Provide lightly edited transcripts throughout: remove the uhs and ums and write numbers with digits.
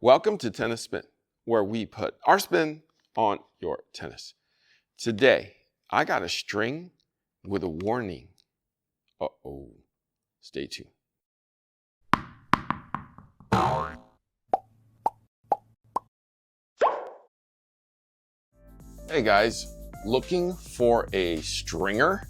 Welcome to Tennis Spin, where we put our spin on your tennis. Today, I got a string with a warning. Uh-oh. Stay tuned. Hey guys, looking for a stringer?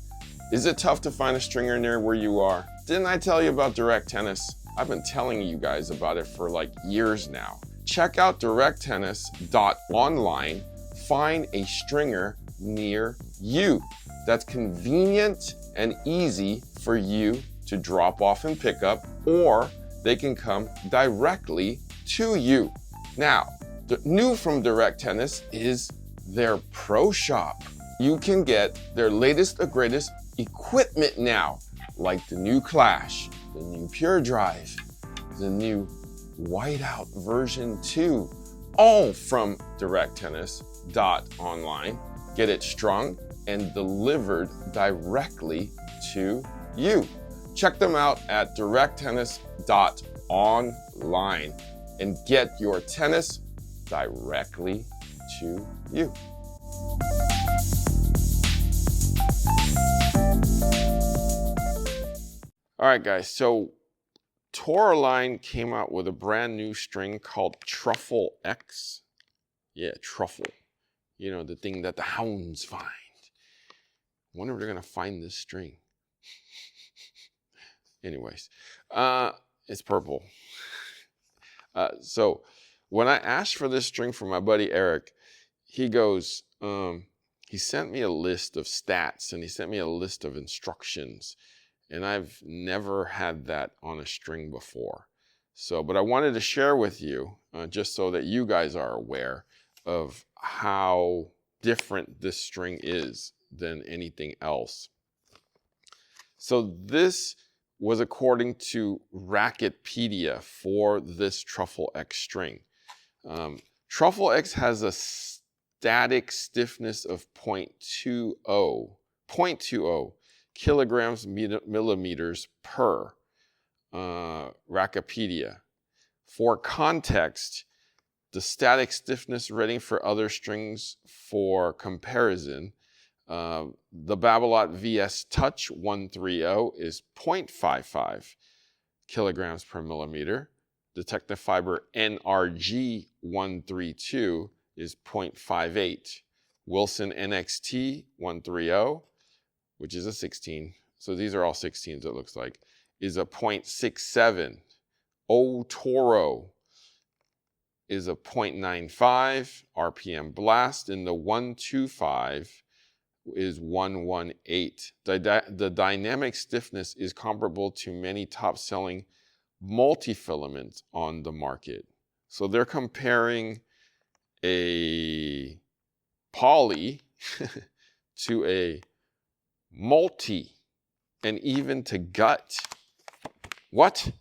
Is it tough to find a stringer near where you are? Didn't I tell you about Direct Tennis? I've been telling you guys about it for like years now. Check out directtennis.online. Find a stringer near you that's convenient and easy for you to drop off and pick up, or they can come directly to you. Now, the new from Direct Tennis is their Pro Shop. You can get their latest and greatest equipment now, like the new Clash, the new Pure Drive, the new Whiteout version 2, all from directtennis.online. Get it strung and delivered directly to you. Check them out at directtennis.online and get your tennis directly to you. All right, guys, so Toroline came out with a brand new string called Truffle X. Yeah, truffle. You know, the thing that the hounds find. I wonder if they're gonna find this string. Anyways, it's purple. So when I asked for this string from my buddy Eric, he goes, he sent me a list of stats and he sent me a list of instructions. And I've never had that on a string before. So, but I wanted to share with you, just so that you guys are aware of how different this string is than anything else. So this was according to Racketpedia for this Truffle X string. Truffle X has a static stiffness of 0.20 kilograms millimeters per Racketpedia. For context, the static stiffness rating for other strings for comparison, the Babolat VS Touch 130 is 0.55 kilograms per millimeter. The Technofiber NRG 132 is 0.58. Wilson NXT 130, which is a 16, so these are all 16s it looks like, is a 0.67. Toro is a 0.95 RPM Blast, and the 125 is 118. The dynamic stiffness is comparable to many top-selling multi-filaments on the market. So they're comparing a poly to a multi, and even to gut. What?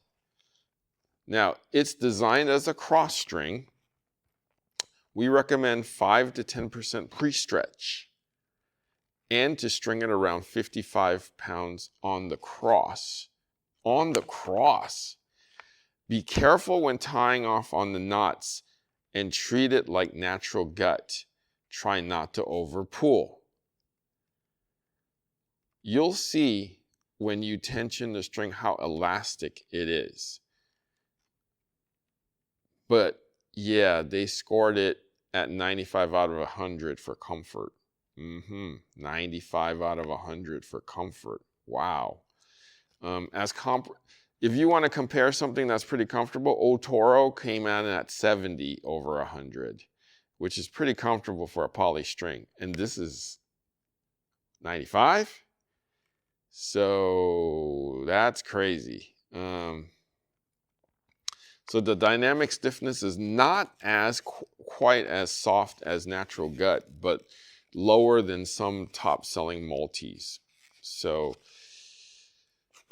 Now, it's designed as a cross string. We recommend 5 to 10% pre-stretch and to string it around 55 pounds on the cross. On the cross. Be careful when tying off on the knots and treat it like natural gut. Try not to overpull. You'll see when you tension the string how elastic it is. But yeah, they scored it at 95 out of 100 for comfort. 95 out of 100 for comfort. Wow. If you want to compare something that's pretty comfortable, Toro came in at 70 over 100, which is pretty comfortable for a poly string. And this is 95? So that's crazy. So the dynamic stiffness is not as quite as soft as natural gut, but lower than some top-selling multis. So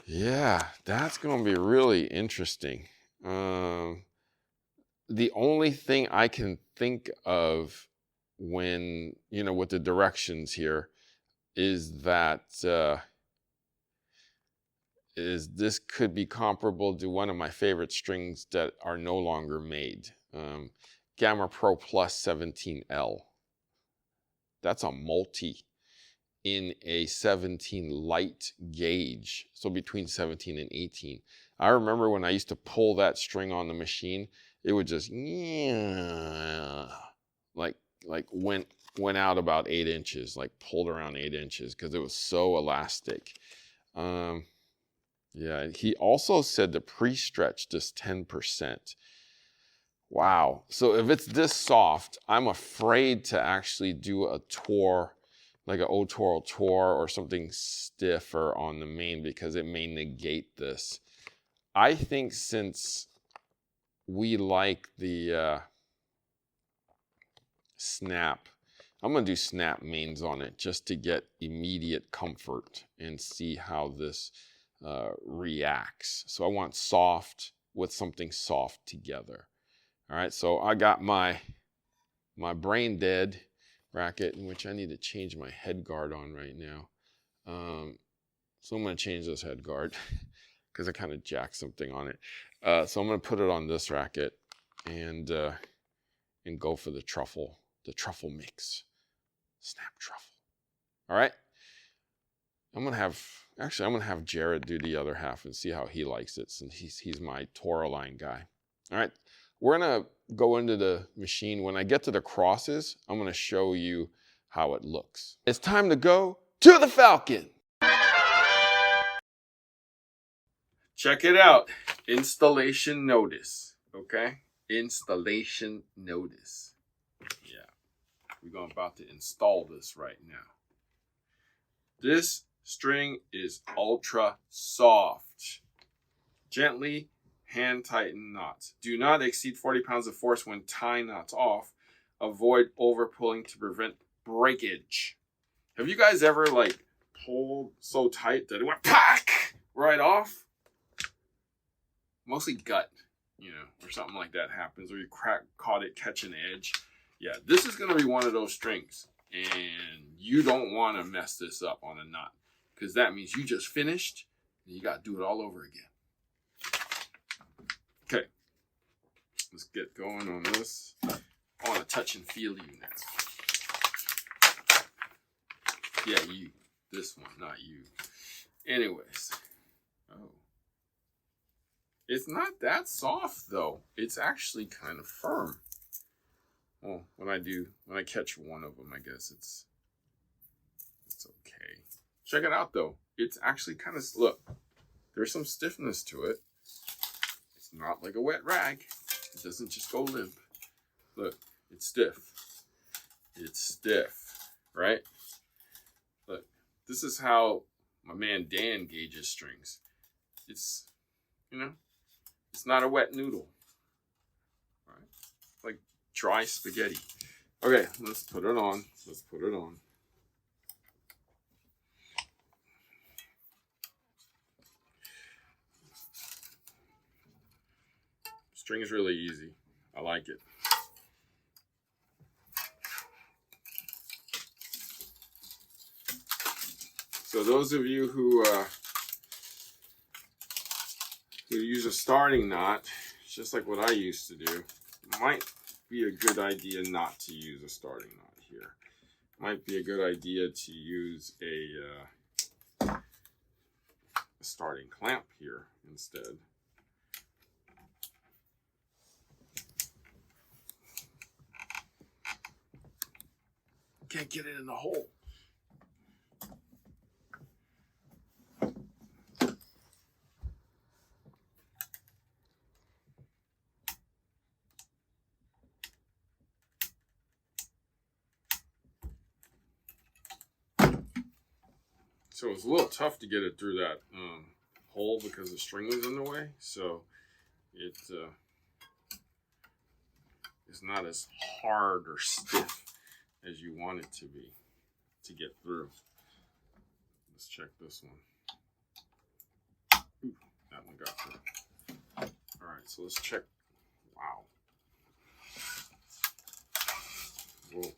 yeah, that's going to be really interesting. The only thing I can think of when, with the directions here is that this could be comparable to one of my favorite strings that are no longer made. Gamma Pro Plus 17L. That's a multi in a 17 light gauge, so between 17 and 18. I remember when I used to pull that string on the machine, it would just like went out about 8 inches, like pulled around 8 inches because it was so elastic. Yeah, he also said to pre-stretch just 10%. Wow. So if it's this soft, I'm afraid to actually do a tour, like an O-Toro tour or something stiffer on the main because it may negate this. I think since we like the snap, I'm going to do snap mains on it just to get immediate comfort and see how this reacts. So I want soft with something soft together. All right, so I got my brain dead racket in which I need to change my head guard on right now. So I'm going to change this head guard because I kind of jacked something on it. So I'm going to put it on this racket and go for the truffle mix. Snap truffle. All right. I'm going to have Jerod do the other half and see how he likes it since he's my Toroline guy. All right. We're going to go into the machine. When I get to the crosses, I'm going to show you how it looks. It's time to go to the Falcon. Check it out. Installation notice. Okay? Installation notice. Yeah. We're about to install this right now. This string is ultra soft. Gently hand tighten knots. Do not exceed 40 pounds of force when tying knots off. Avoid over pulling to prevent breakage. Have you guys ever like pulled so tight that it went pack right off? Mostly gut, or something like that happens, or you caught it catching edge. Yeah, this is going to be one of those strings, and you don't want to mess this up on a knot because that means you just finished and you got to do it all over again. Okay, let's get going on this. I want to touch and feel you now. Yeah, you. This one, not you. Anyways. Oh. It's not that soft, though. It's actually kind of firm. Well, when I catch one of them, I guess it's okay. Check it out, though. It's actually kind of, look, there's some stiffness to it. It's not like a wet rag. It doesn't just go limp. Look, it's stiff. It's stiff, right? Look, this is how my man Dan gauges strings. It's, it's not a wet noodle, right? It's like dry spaghetti. Okay, let's put it on. Let's put it on. String is really easy. I like it. So those of you who use a starting knot, just like what I used to do, might be a good idea not to use a starting knot here. Might be a good idea to use a starting clamp here instead. Can't get it in the hole. So it's a little tough to get it through that hole because the string was in the way. So it is not as hard or stiff as you want it to be to get through. Let's check this one. Ooh, that one got through. All right, so let's check. Wow. Whoa.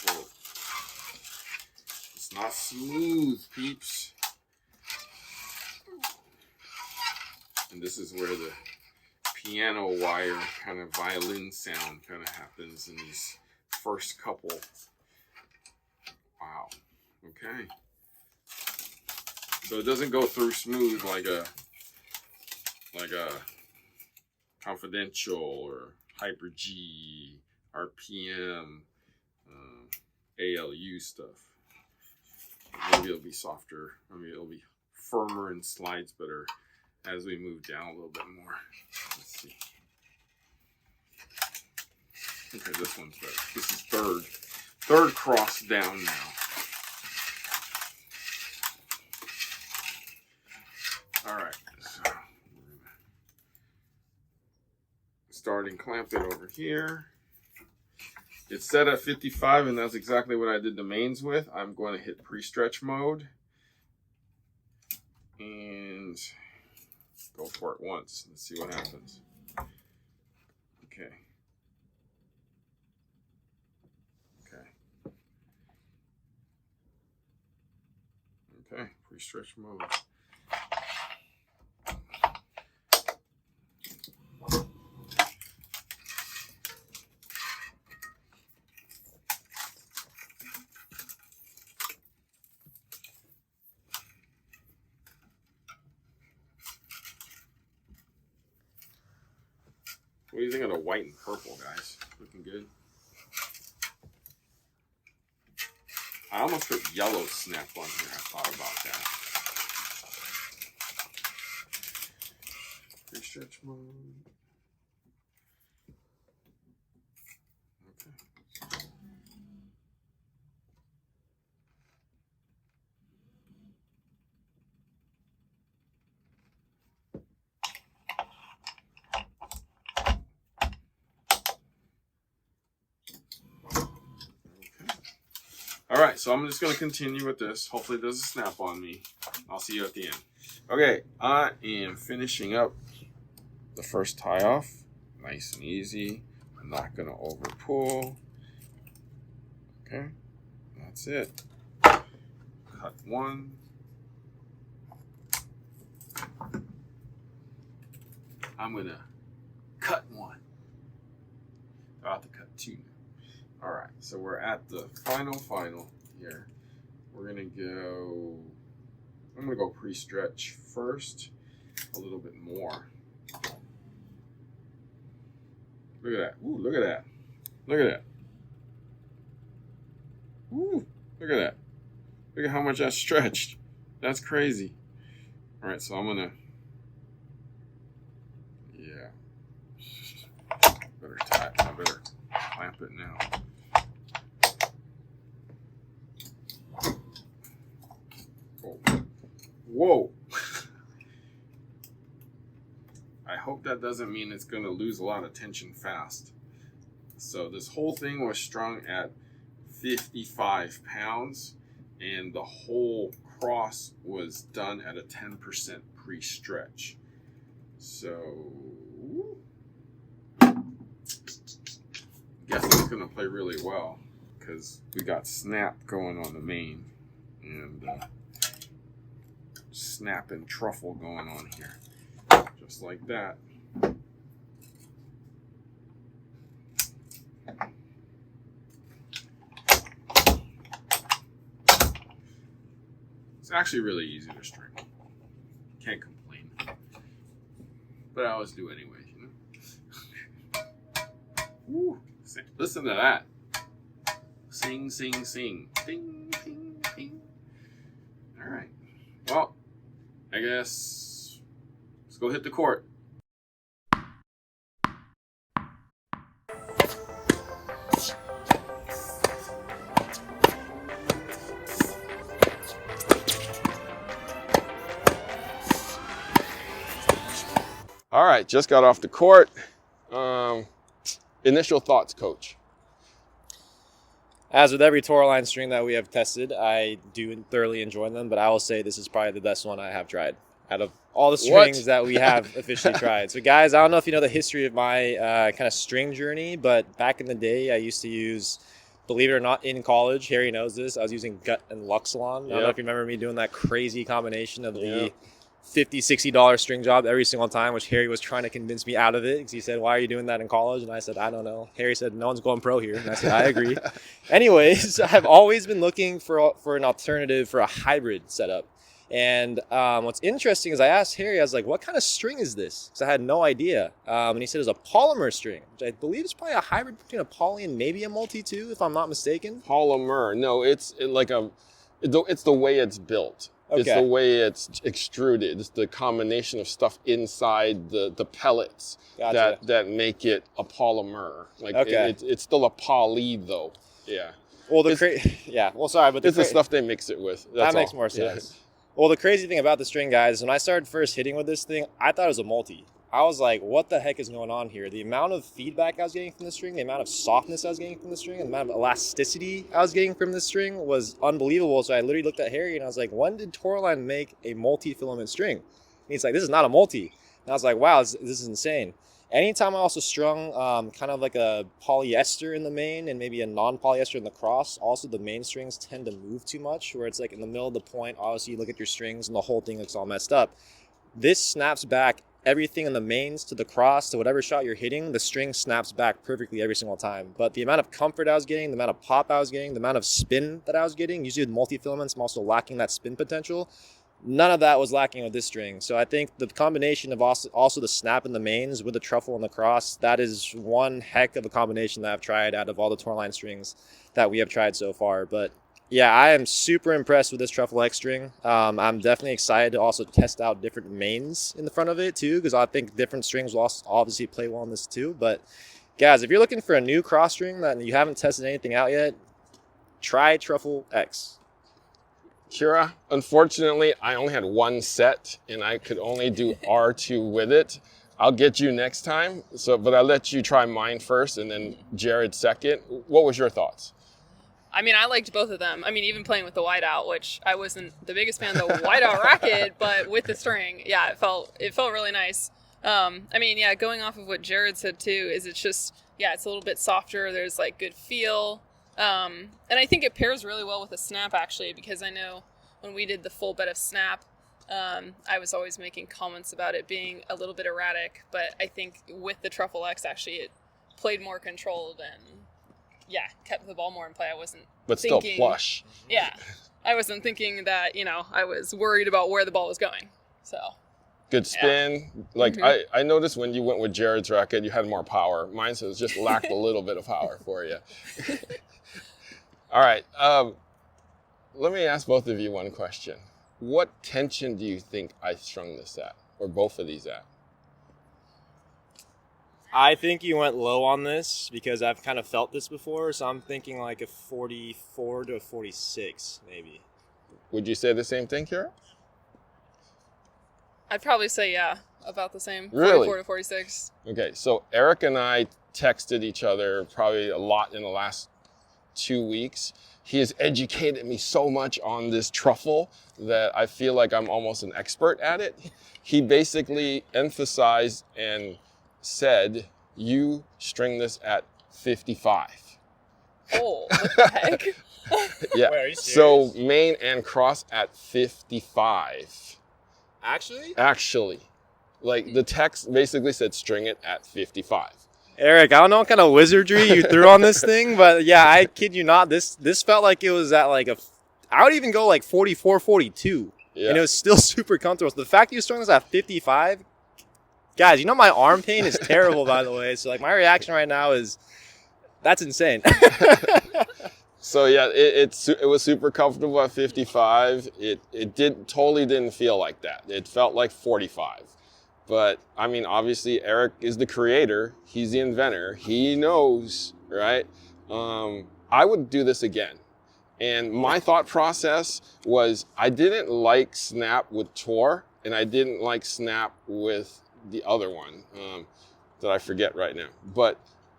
Whoa. It's not smooth, peeps. And this is where the piano wire kind of violin sound kind of happens in these first couple. Wow. Okay. So it doesn't go through smooth like a Confidential or Hyper G, RPM, ALU stuff. Maybe it'll be softer. Maybe it'll be firmer and slides better as we move down a little bit more. Let's see. Okay, this one's better. This is third cross down now. All right, so we're gonna start and clamp it over here. It's set at 55, and that's exactly what I did the mains with. I'm going to hit pre-stretch mode and go for it once. Let's see what happens. Okay. Okay, pre-stretch mode. What do you think of the white and purple, guys? Looking good. I almost put yellow snap on here. I thought about that. Pre-stretch mode. Okay. All right, so I'm just going to continue with this. Hopefully it doesn't snap on me. I'll see you at the end. Okay, I am finishing up the first tie off. Nice and easy. I'm not going to over pull. Okay, that's it. Cut one. I'm going to cut one. About to cut two now. All right, so we're at the final here. We're gonna go, I'm gonna go pre-stretch first, a little bit more. Look at that, ooh, look at that. Look at that. Ooh, look at that. Look at how much that's stretched. That's crazy. All right, so I'm gonna, yeah. Better tie, I better clamp it now. Whoa. I hope that doesn't mean it's going to lose a lot of tension fast. So this whole thing was strung at 55 pounds, and the whole cross was done at a 10% pre-stretch. So, I guess it's going to play really well because we got snap going on the main and snap and truffle going on here, just like that. It's actually really easy to string. Can't complain, but I always do anyway, you know. Woo. Listen to that. Sing, sing, sing. Ding, ding, ding. All right. Well, I guess let's go hit the court. All right, just got off the court. Initial thoughts, Coach. As with every Toroline string that we have tested, I do thoroughly enjoy them, but I will say this is probably the best one I have tried out of all the strings that we have officially tried. So guys, I don't know if you know the history of my kind of string journey, but back in the day, I used to use, believe it or not, in college, Harry knows this, I was using Gut and Luxilon. I don't know if you remember me doing that crazy combination of the $50-$60 string job every single time, which Harry was trying to convince me out of it because he said, "Why are you doing that in college?" And I said, "I don't know." Harry said, "No one's going pro here." And I said, "I agree." Anyways, I've always been looking for an alternative for a hybrid setup. And what's interesting is I asked Harry, I was like, "What kind of string is this?" Because I had no idea. And he said it's a polymer string, which I believe is probably a hybrid between a poly and maybe a multi too, if I'm not mistaken. Polymer. No, it's the way it's built. Okay. It's the way it's extruded. It's the combination of stuff inside the pellets Gotcha. that make it a polymer. Like Okay. it's still a poly though. Yeah. Well, sorry, but It's the stuff they mix it with. That's that makes all. more sense. Well, the crazy thing about the string, guys, when I started first hitting with this thing, I thought it was a multi. I was like, what the heck is going on here? The amount of feedback I was getting from the string, the amount of softness I was getting from the string, and the amount of elasticity I was getting from this string was unbelievable. So I literally looked at Harry and I was like, when did Toroline make a multi-filament string? And he's like, this is not a multi. And I was like, wow, this is insane. Anytime I also strung kind of like a polyester in the main and maybe a non-polyester in the cross, also the main strings tend to move too much, where it's like in the middle of the point, obviously you look at your strings and the whole thing looks all messed up. This snaps back everything in the mains to the cross to whatever shot you're hitting. The string snaps back perfectly every single time. But the amount of comfort I was getting, the amount of pop I was getting, the amount of spin that I was getting, usually with multi-filaments, I'm also lacking that spin potential. None of that was lacking with this string. So I think the combination of also the snap in the mains with the truffle and the cross, that is one heck of a combination that I've tried out of all the Toroline strings that we have tried so far. But yeah, I am super impressed with this Truffle X string. I'm definitely excited to also test out different mains in the front of it too, because I think different strings will also obviously play well in this too. But guys, if you're looking for a new cross string that you haven't tested anything out yet, try Truffle X. Kira, unfortunately, I only had one set and I could only do R2 with it. I'll get you next time. But I'll let you try mine first and then Jerod second. What was your thoughts? I mean, I liked both of them. I mean, even playing with the whiteout, which I wasn't the biggest fan of the whiteout racket, but with the string, yeah, it felt really nice. I mean, yeah, going off of what Jerod said too, is it's just, yeah, it's a little bit softer. There's like good feel. And I think it pairs really well with the snap actually, because I know when we did the full bed of snap, I was always making comments about it being a little bit erratic, but I think with the Truffle X actually it played more controlled and yeah, kept the ball more in play. I wasn't still thinking, plush. Yeah. I wasn't thinking that, I was worried about where the ball was going. So good spin. Yeah. Like I noticed when you went with Jared's racket, you had more power. Mine says just lacked a little bit of power for you. All right. Let me ask both of you one question. What tension do you think I strung this at, or both of these at? I think you went low on this because I've kind of felt this before, so I'm thinking like a 44 to a 46 maybe. Would you say the same thing, Kira? I'd probably say, yeah, about the same. Really? 44 to 46. Okay, so Eric and I texted each other probably a lot in the last 2 weeks. He has educated me so much on this truffle that I feel like I'm almost an expert at it. He basically emphasized and said, you string this at 55. Oh, what the heck? Yeah, Wait, are you serious? So main and cross at 55. Actually, like the text basically said string it at 55. Eric, I don't know what kind of wizardry you threw on this thing, but yeah, I kid you not, this felt like it was at like I would even go like 44, 42. Yeah. And it was still super comfortable. So the fact you strung this at 55, guys, my arm pain is terrible, by the way. So like my reaction right now is, that's insane. So yeah, it was super comfortable at 55. It totally didn't feel like that. It felt like 45. But I mean, obviously Eric is the creator. He's the inventor. He knows, right? I would do this again. And my thought process was I didn't like snap with Tor, and I didn't like snap with the other one that I forget right now. But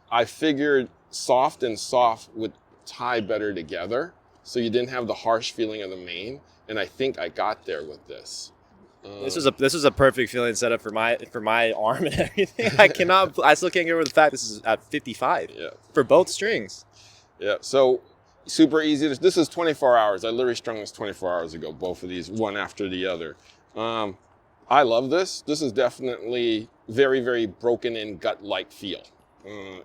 I figured soft and soft would tie better together, so you didn't have the harsh feeling of the main. And I think I got there with this. This was a perfect feeling setup for my arm and everything. I still can't get over the fact this is at 55 for both strings. Yeah, so super easy. This is 24 hours. I literally strung this 24 hours ago, both of these, one after the other. I love this. This is definitely very, very broken in gut-like feel.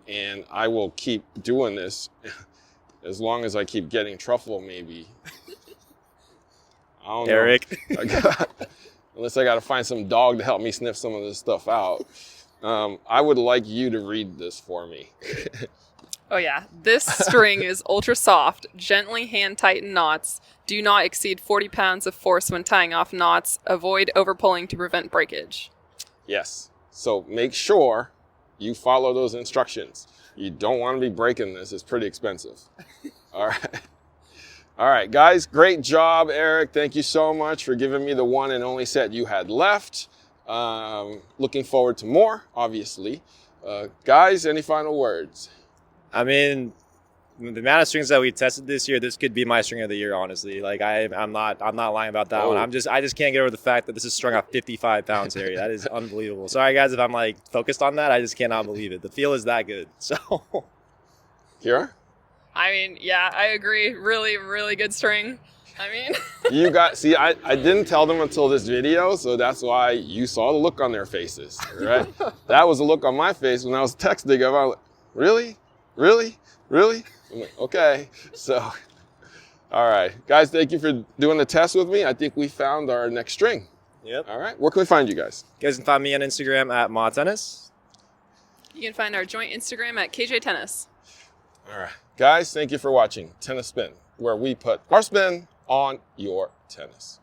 And I will keep doing this as long as I keep getting truffle, maybe. I don't Eric. know. Unless I got to find some dog to help me sniff some of this stuff out. I would like you to read this for me. Oh yeah, this string is ultra soft, gently hand tighten knots. Do not exceed 40 pounds of force when tying off knots. Avoid overpulling to prevent breakage. Yes. So make sure you follow those instructions. You don't want to be breaking this. It's pretty expensive. All right. All right, guys. Great job, Eric. Thank you so much for giving me the one and only set you had left. Looking forward to more, obviously. Guys, any final words? I mean, the amount of strings that we tested this year, this could be my string of the year, honestly. Like I'm not lying about that one. I just can't get over the fact that this is strung at 55 pounds area. That is unbelievable. Sorry guys if I'm like focused on that. I just cannot believe it. The feel is that good. So Kira? I mean, yeah, I agree. Really, really good string. I mean, I didn't tell them until this video, so that's why you saw the look on their faces, right? That was the look on my face when I was texting them. I was like, really? Really? Really? I'm like, okay. So, all right. Guys, thank you for doing the test with me. I think we found our next string. Yep. All right. Where can we find you guys? You guys can find me on Instagram at MaTennis. you can find our joint Instagram at KJ Tennis. All right. Guys, thank you for watching Tennis Spin, where we put our spin on your tennis.